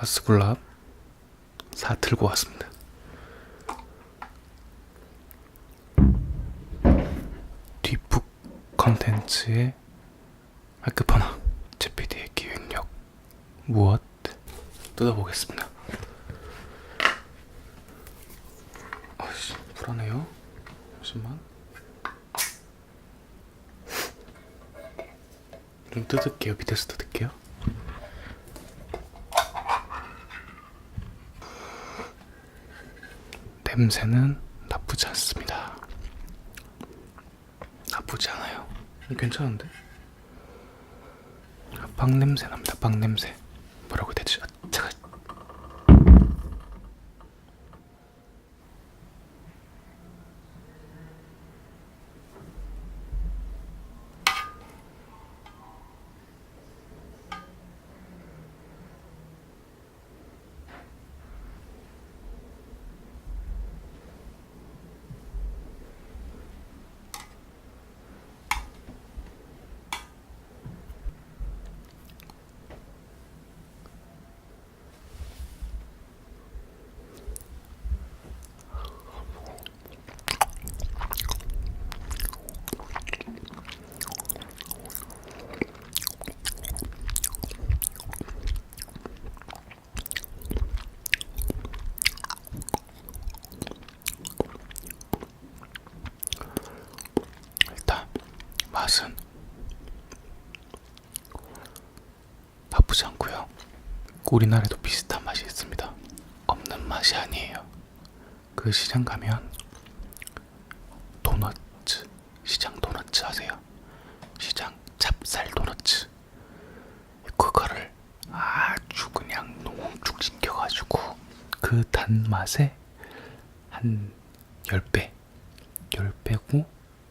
라스굴랍 4 들고 왔습니다. 뒷북 컨텐츠의 할급하나 제피디의 기획력 무엇? 뜯어보겠습니다. 아이씨 불안해요. 잠시만 좀 뜯을게요. 밑에서 뜯을게요. 냄새는 나쁘지 않습니다. 나쁘지 않아요. 괜찮은데? 빵 냄새 납니다. 빵 냄새. 뭐라고 해야 되지? 제가 일단 맛은 나쁘지 않고요. 우리나라에도 비슷한 맛이 있습니다. 없는 맛이 아니에요. 그 시장 가면 도너츠, 시장 도너츠 아세요? 시장 찹쌀 도너츠. 그거를 아주 그냥 농축 시켜가지고 그 단맛에 한 10배 10배고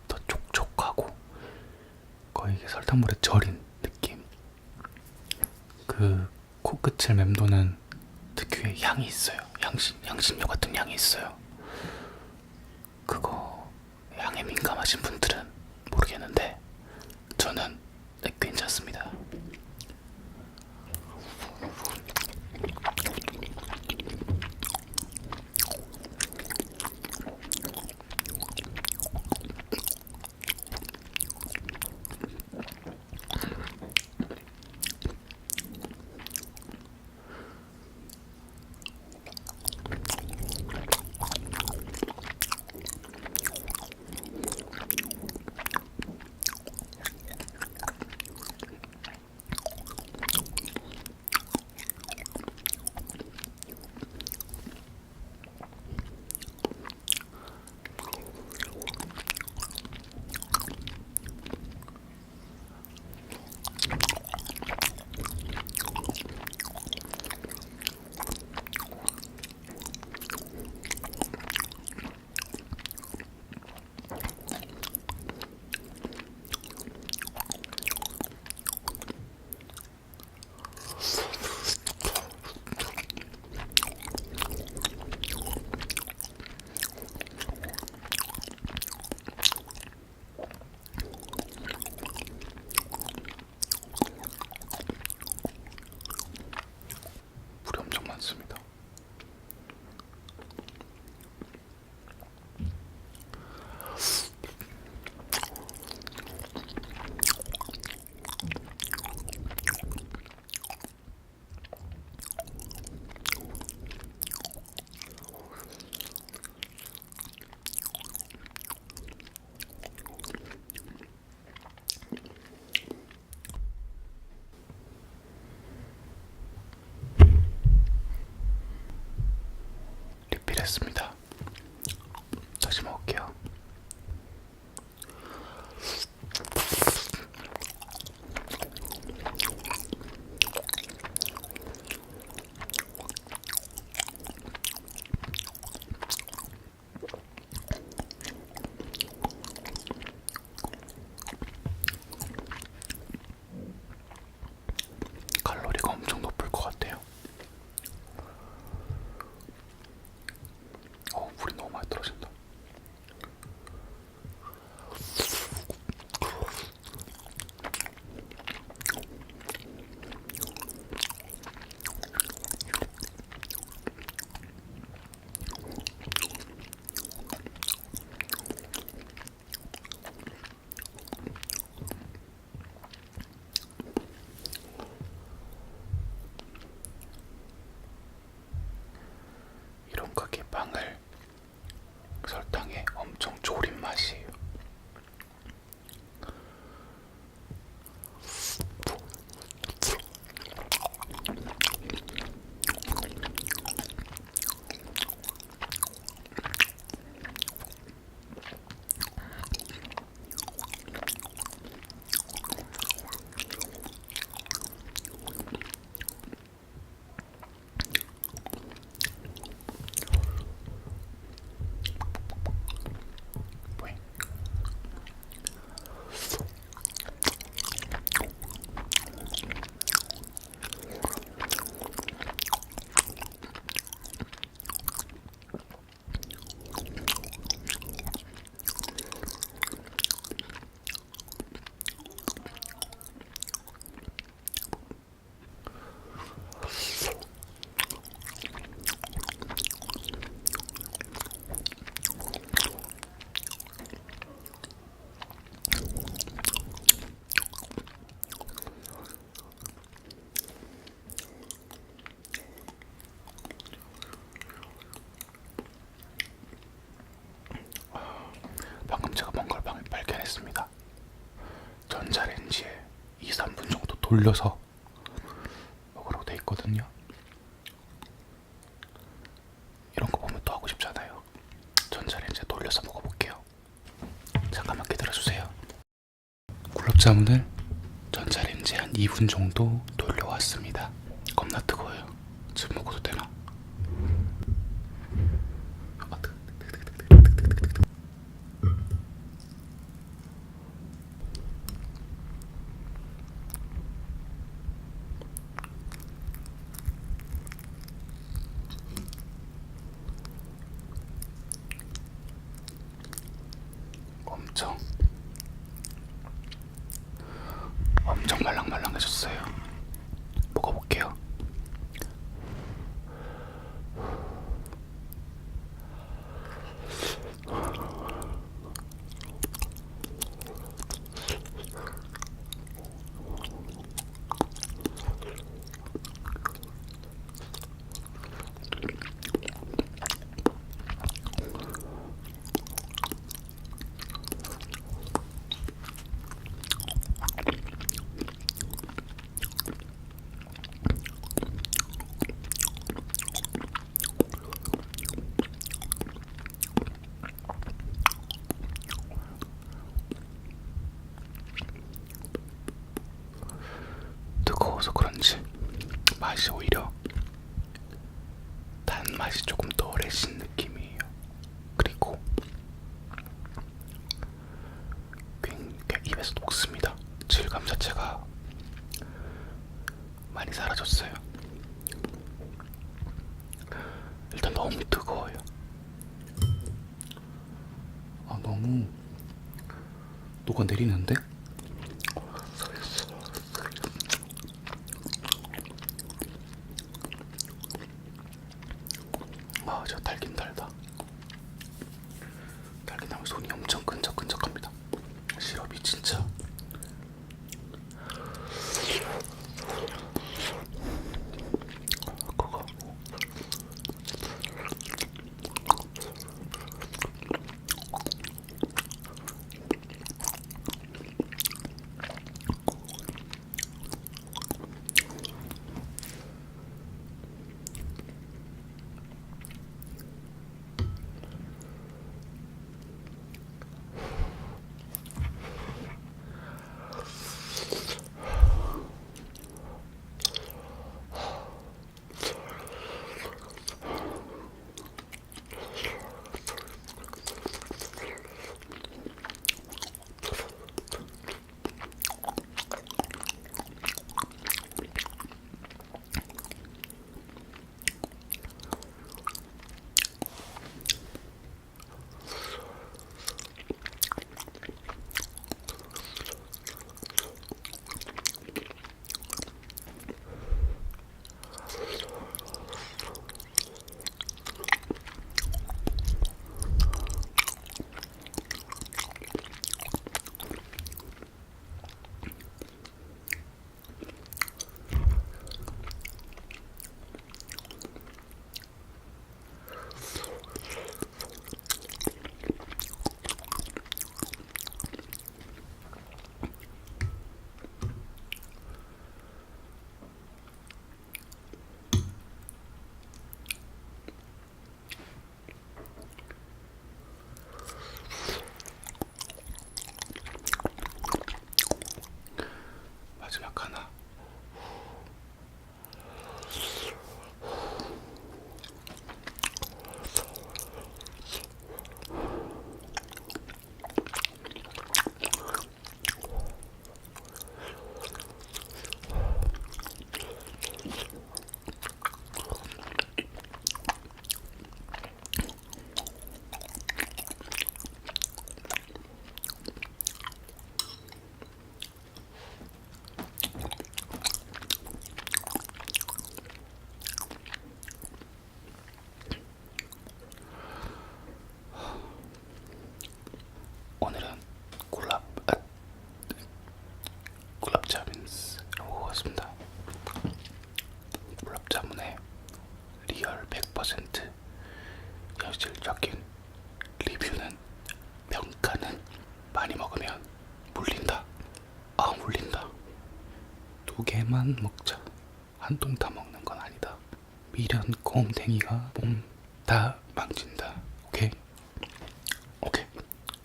더 촉촉하고 거의 설탕물에 절인 느낌. 그 코끝을 맴도는 특유의 향이 있어요. 향신료 같은 향이 있어요. 그거 향에 민감하신 분들은 모르겠는데 저는 괜찮습니다. 물이 엄청 많습니다. 리필했습니다. 다시 먹을게요. 칼로리가 엄청 높을 것 같아요. 하겠습니다. 전자레인지에 2, 3분 정도 돌려서 먹으라고 돼 있거든요. 이런 거 보면 또 하고 싶잖아요. 전자레인지에 돌려서 먹어볼게요. 잠깐만 기다려주세요. 굴럽자문을 전자레인지에 한 2분 정도 돌려왔습니다. 겁나 뜨거워요. 지금 먹어도 되나? 엄청 말랑말랑해졌어요. 먹어볼게요. 뜨거워서 그런지 맛이 오히려 단맛이 조금 덜해진 느낌이에요. 그리고 굉장히 입에서 녹습니다. 질감 자체가 많이 사라졌어요. 일단 너무 뜨거워요. 너무 녹아내리는데? 저 달긴 달다. 달긴 하면 손이 엄청 끈적끈적합니다. 시럽이 진짜 그거 마지막 하나. 오늘은 굴랍자문을 먹어봤습니다. 굴랍자문의 리얼 100% 현실적인 리뷰는 평가는 많이 먹으면 물린다. 아, 물린다. 2개만 먹자. 한 통 다 먹는 건 아니다. 미련 꼼탱이가 몸 다 망친다. 오케이? 오케이.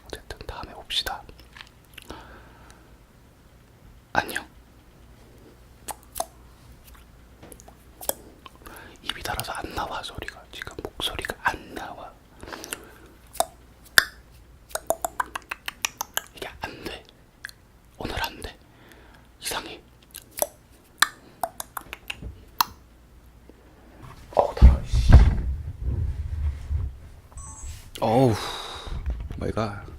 어쨌든 다음에 봅시다. 안녕. 입이 닳아서 안 나와 소리가. 지금 목소리가 안 나와. 이게 안 돼. 오늘 안 돼. 이상해. 더러워. 어우, 마이 갓.